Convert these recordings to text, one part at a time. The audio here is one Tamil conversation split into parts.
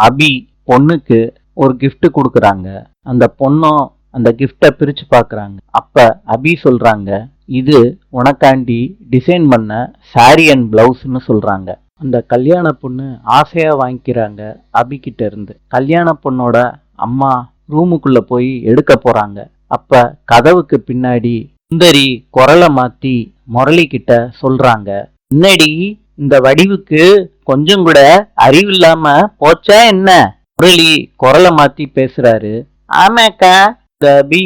அபி பொண்ணுக்கு ஒரு gift கொடுக்குறாங்க. அந்த பொண்ணும் அந்த கிஃப்டை பிரிச்சு பாக்குறாங்க. அப்ப அபி சொல்றாங்க, இது உனக்காண்டி டிசைன் பண்ண சாரி அண்ட் பிளவுஸ்ன்னு சொல்றாங்க. அந்த கல்யாண பொண்ணு ஆசையா வாங்கிக்கிறாங்க அபி கிட்ட இருந்து. கல்யாண பொண்ணோட அம்மா ரூமுக்குள்ள போய் எடுக்க போறாங்க. அப்ப கதவுக்கு பின்னாடி சுந்தரி குரலை மாத்தி முரளி கிட்ட சொல்றாங்க, என்னடி இந்த வடிவுக்கு கொஞ்சம் கூட அறிவில்லாம போச்சா என்ன? முரளி குரலை மாத்தி பேசுறாரு, ஆமாக்கா, இந்த அபி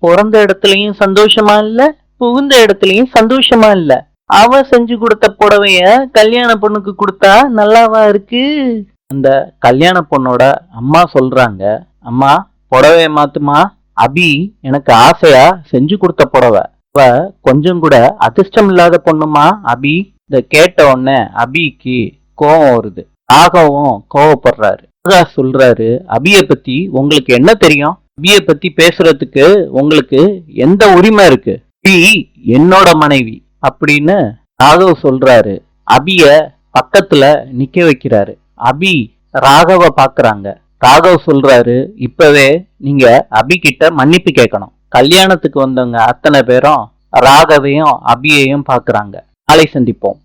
பிறந்த இடத்துலயும் சந்தோஷமா இல்ல, புகுந்த இடத்துலயும் சந்தோஷமா இல்ல. அவ செஞ்சு கொடுத்த புடவைய கல்யாண பொண்ணுக்கு கொடுத்தா நல்லாவா இருக்கு? அந்த கல்யாண பொண்ணோட அம்மா சொல்றாங்க, அம்மா புடவைய மாத்துமா, அபி எனக்கு ஆசையா செஞ்சு கொடுத்த புடவை, அவ கொஞ்சம் கூட அதிர்ஷ்டம் இல்லாத பொண்ணுமா அபி. இத கேட்ட உடனே அபிக்கு கோவம் வருது. ராகவும் கோவப்படுறாரு. சொல்றாரு, அபிய பத்தி உங்களுக்கு என்ன தெரியும்? அபிய பத்தி பேசுறதுக்கு உங்களுக்கு எந்த உரிமை இருக்கு? அபி என்னோட மனைவி அப்படின்னு ராகவ் சொல்றாரு. அபிய பக்கத்துல நிக்க வைக்கிறாரு. அபி ராகவ பாக்குறாங்க. ராகவ் சொல்றாரு, இப்பவே நீங்க அபி கிட்ட மன்னிப்பு கேட்கணும். கல்யாணத்துக்கு வந்தவங்க அத்தனை பேரும் ராகவையும் அபியையும் பாக்குறாங்க. நாளை சந்திப்போம்.